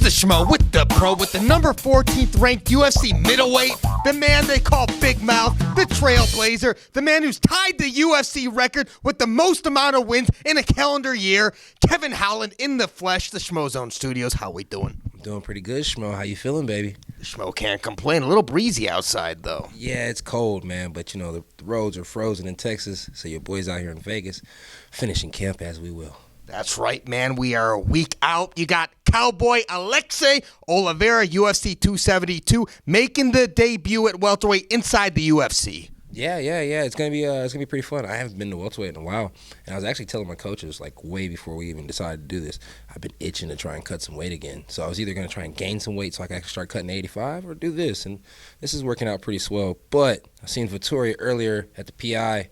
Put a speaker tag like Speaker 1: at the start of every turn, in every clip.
Speaker 1: the Schmo with the pro, with the number 14th ranked UFC middleweight, the man they call Big Mouth, the Trailblazer, the man who's tied the UFC record with the most amount of wins in a calendar year, Kevin Holland in the flesh, the Schmozone Studios. How we doing?
Speaker 2: Doing pretty good, Schmo. How you feeling, baby?
Speaker 1: The Schmo can't complain. A little breezy outside, though.
Speaker 2: Yeah, it's cold, man, but, you know, the roads are frozen in Texas, so your boys out here in Vegas finishing camp as we will.
Speaker 1: That's right, man. We are a week out. You got Cowboy Alexei Oliveira, UFC 272, making the debut at welterweight inside the UFC.
Speaker 2: Yeah. It's gonna be pretty fun. I haven't been to welterweight in a while, and I was actually telling my coaches like way before we even decided to do this. I've been itching to try and cut some weight again. So I was either gonna try and gain some weight so I can actually start cutting 85, or do this, and this is working out pretty swell. But I seen Vettori earlier at the PI.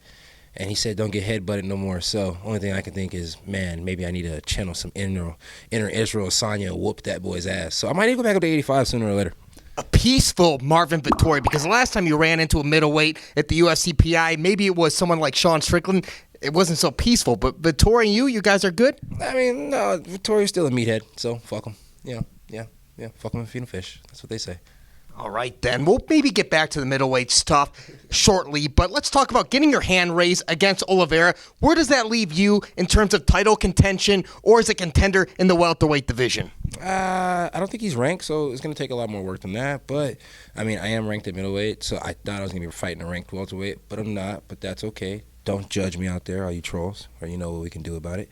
Speaker 2: And he said, don't get headbutted no more. So only thing I can think is, man, maybe I need to channel some inner Israel Sanya, whoop that boy's ass. So I might need to go back up to 85 sooner or later.
Speaker 1: A peaceful Marvin Vettori, because the last time you ran into a middleweight at the UFC PI, maybe it was someone like Sean Strickland. It wasn't so peaceful. But Vettori and you guys are good?
Speaker 2: I mean, no, Vettori's still a meathead, so fuck him. Yeah, fuck him and feed him fish. That's what they say.
Speaker 1: All right, then. We'll maybe get back to the middleweight stuff shortly, but let's talk about getting your hand raised against Oliveira. Where does that leave you in terms of title contention or as a contender in the welterweight division?
Speaker 2: I don't think he's ranked, so it's going to take a lot more work than that. But, I mean, I am ranked at middleweight, so I thought I was going to be fighting a ranked welterweight, but I'm not, but that's okay. Don't judge me out there, all you trolls, or you know what we can do about it.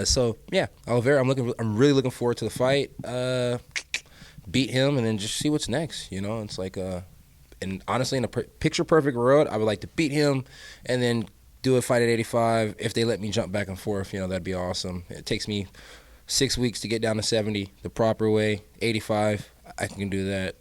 Speaker 2: So, yeah, Oliveira, I'm really looking forward to the fight. Beat him and then just see what's next. You know, it's like, and honestly, in a picture-perfect world, I would like to beat him and then do a fight at 85. If they let me jump back and forth, you know, that'd be awesome. It takes me 6 weeks to get down to 70 the proper way. 85, I can do that,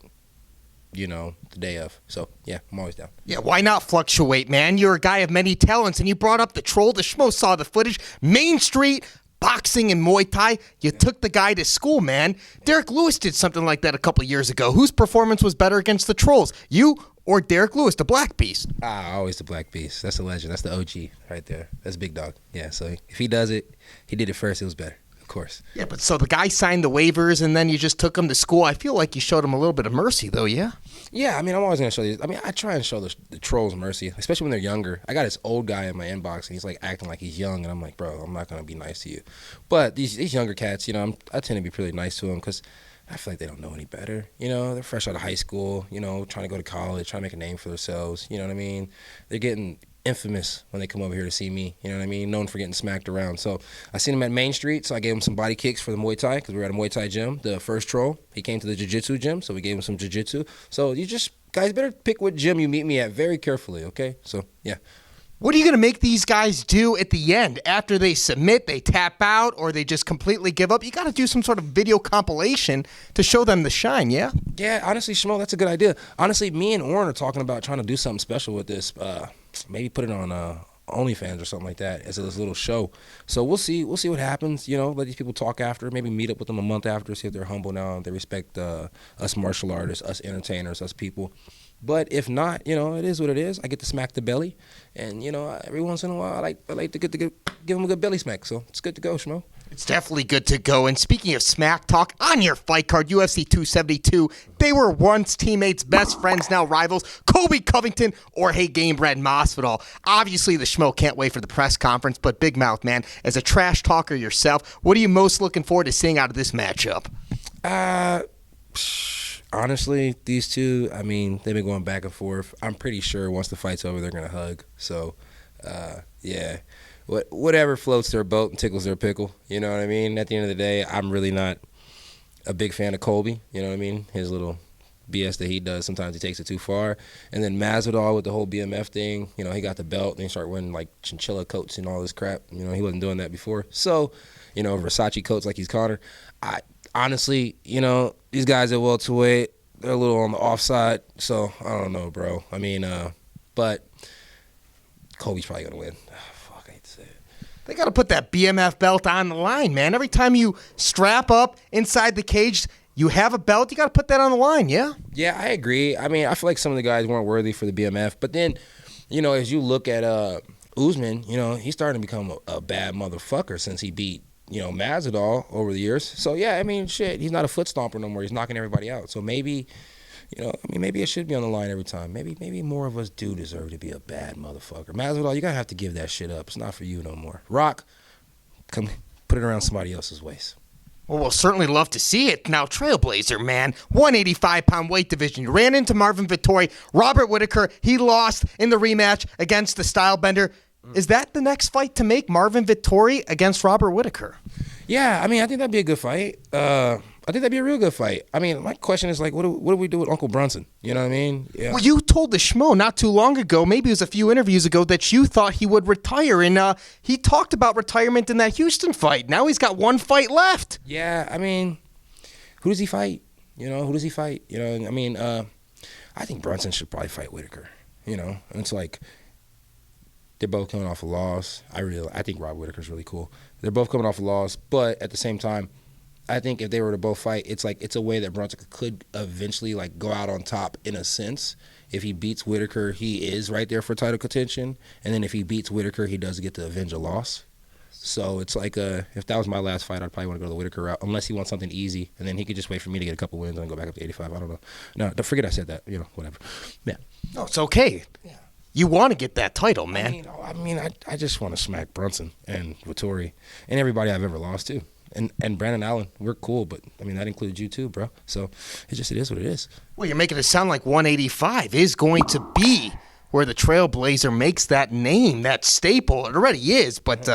Speaker 2: you know, the day of. So, yeah, I'm always down.
Speaker 1: Yeah, why not fluctuate, man? You're a guy of many talents, and you brought up the troll. The Schmo saw the footage. Main Street, boxing and Muay Thai, you took the guy to school, man. Derek Lewis did something like that a couple of years ago. Whose performance was better against the trolls? You or Derek Lewis, the Black Beast?
Speaker 2: Always the Black Beast. That's a legend. That's the OG right there. That's Big Dog. Yeah, so if he does it, he did it first, it was better. Of course.
Speaker 1: Yeah, but so the guy signed the waivers and then you just took him to school. I feel like you showed him a little bit of mercy, though, yeah?
Speaker 2: Yeah, I mean, I'm always going to show these. I mean, I try and show the trolls mercy, especially when they're younger. I got this old guy in my inbox, and he's, like, acting like he's young, and I'm like, bro, I'm not going to be nice to you. But these younger cats, you know, I tend to be pretty nice to them because I feel like they don't know any better. You know, they're fresh out of high school, you know, trying to go to college, trying to make a name for themselves. You know what I mean? They're getting infamous when they come over here to see me, you know what I mean? Known for getting smacked around. So I seen him at Main Street, so I gave him some body kicks for the Muay Thai because we were at a Muay Thai gym. The first troll, he came to the jiu-jitsu gym, so we gave him some jiu-jitsu. So you just, guys, better pick what gym you meet me at very carefully, okay? So, yeah.
Speaker 1: What are you going to make these guys do at the end? After they submit, they tap out, or they just completely give up? You got to do some sort of video compilation to show them the shine, yeah?
Speaker 2: Yeah, honestly, Schmo, that's a good idea. Honestly, me and Orrin are talking about trying to do something special with this. Maybe put it on OnlyFans or something like that as a little show. So we'll see what happens. You know, let these people talk after. Maybe meet up with them a month after, see if they're humble now, if they respect us martial artists, us entertainers, us people. But if not, you know, it is what it is. I get to smack the belly, and you know, every once in a while, I like to give them a good belly smack. So it's good to go, Schmo.
Speaker 1: It's definitely good to go. And speaking of smack talk, on your fight card, UFC 272, they were once teammates, best friends, now rivals. Colby, Covington, or Hey Gamebred Masvidal. Obviously, the Schmo can't wait for the press conference, but Big Mouth, man, as a trash talker yourself, what are you most looking forward to seeing out of this matchup?
Speaker 2: Honestly, these two, I mean, they've been going back and forth. I'm pretty sure once the fight's over, they're going to hug. So, yeah. Whatever floats their boat and tickles their pickle. You know what I mean? At the end of the day, I'm really not a big fan of Colby. You know what I mean? His little BS that he does, sometimes he takes it too far. And then Masvidal with the whole BMF thing, you know, he got the belt and he started wearing, like, chinchilla coats and all this crap. You know, he wasn't doing that before. So, you know, Versace coats like he's Connor. Honestly, you know, these guys at welterweight, they're a little on the offside, so I don't know, bro. I mean, but Colby's probably going to win. Fuck, I hate to say it.
Speaker 1: They got to put that BMF belt on the line, man. Every time you strap up inside the cage, you have a belt, you got to put that on the line, yeah?
Speaker 2: Yeah, I agree. I mean, I feel like some of the guys weren't worthy for the BMF, but then, you know, as you look at Usman, you know, he's starting to become a bad motherfucker since he beat Masvidal over the years. So, yeah, I mean, shit, he's not a foot stomper no more. He's knocking everybody out. So maybe, maybe it should be on the line every time. Maybe more of us do deserve to be a bad motherfucker. Masvidal, you're going to have to give that shit up. It's not for you no more. Rock, come put it around somebody else's waist.
Speaker 1: Well, we'll certainly love to see it. Now, Trailblazer, man, 185-pound weight division. You ran into Marvin Vettori. Robert Whittaker, he lost in the rematch against the Stylebender. Is that the next fight to make, Marvin Vettori against Robert Whittaker?
Speaker 2: Yeah, I mean, I think that'd be a good fight. I think that'd be a real good fight. I mean, my question is, like, what do we do with Uncle Brunson? You know what I mean? Yeah.
Speaker 1: Well, you told the Schmo not too long ago, maybe it was a few interviews ago, that you thought he would retire, and he talked about retirement in that Houston fight. Now he's got one fight left.
Speaker 2: Yeah, I mean, who does he fight? Who does he fight? I mean, I think Brunson should probably fight Whittaker. And it's like, they're both coming off a loss. I think Rob Whittaker's really cool. They're both coming off a loss, but at the same time, I think if they were to both fight, it's a way that Brunson could eventually like go out on top in a sense. If he beats Whittaker, he is right there for title contention, and then if he beats Whittaker, he does get to avenge a loss. So it's like if that was my last fight, I'd probably want to go the Whittaker route, unless he wants something easy, and then he could just wait for me to get a couple wins and go back up to 85. I don't know. No, don't forget I said that. Whatever. Yeah.
Speaker 1: No, it's okay. Yeah. You want to get that title, man.
Speaker 2: I just want to smack Brunson and Vettori and everybody I've ever lost to. And Brandon Allen, we're cool, but, that includes you too, bro. So it is what it is.
Speaker 1: Well, you're making it sound like 185 is going to be where the Trailblazer makes that name, that staple. It already is, but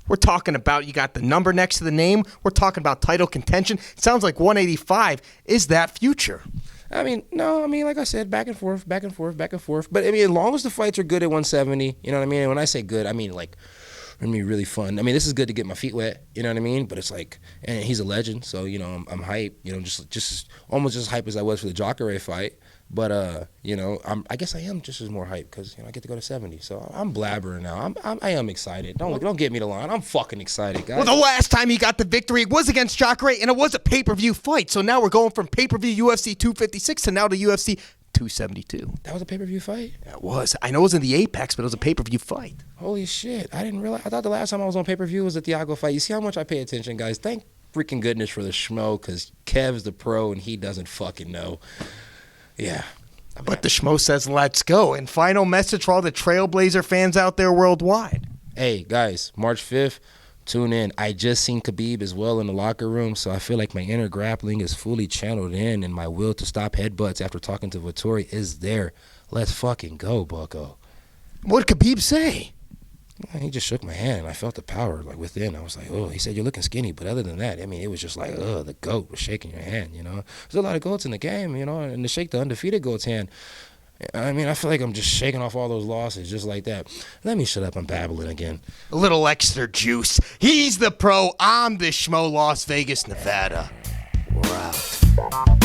Speaker 1: we're talking about, you got the number next to the name. We're talking about title contention. It sounds like 185 is that future.
Speaker 2: No, like I said, back and forth. But, as long as the fights are good at 170, you know what I mean? And when I say good, like, it'll be really fun. This is good to get my feet wet, you know what I mean? But it's like, and he's a legend, so, I'm hype, just almost as hype as I was for the Jorge fight. But, I guess I am just as more hype because, I get to go to 70. So I'm blabbering now. I am excited. Don't get me to line. I'm fucking excited, guys.
Speaker 1: Well, the last time he got the victory was against Jorge, and it was a pay-per-view fight. So now we're going from pay-per-view UFC 256 to now to UFC 272.
Speaker 2: That was a pay-per-view fight?
Speaker 1: It was. I know it was in the Apex, but it was a pay-per-view fight.
Speaker 2: Holy shit. I didn't realize. I thought the last time I was on pay-per-view was the Thiago fight. You see how much I pay attention, guys? Thank freaking goodness for the Schmo, because Kev's the pro, and he doesn't fucking know. Yeah.
Speaker 1: But the Schmo says, let's go. And final message for all the Trailblazer fans out there worldwide.
Speaker 2: Hey, guys, March 5th, tune in. I just seen Khabib as well in the locker room, so I feel like my inner grappling is fully channeled in, and my will to stop headbutts after talking to Vettori is there. Let's fucking go, bucko.
Speaker 1: What did Khabib say?
Speaker 2: He just shook my hand, and I felt the power like within. I was like, oh, he said, you're looking skinny. But other than that, it was just like, the GOAT was shaking your hand, There's a lot of GOATs in the game, and to shake the undefeated GOAT's hand, I feel like I'm just shaking off all those losses just like that. Let me shut up. I'm babbling again.
Speaker 1: A little extra juice. He's the pro. I'm the Schmo, Las Vegas, Nevada. We're out.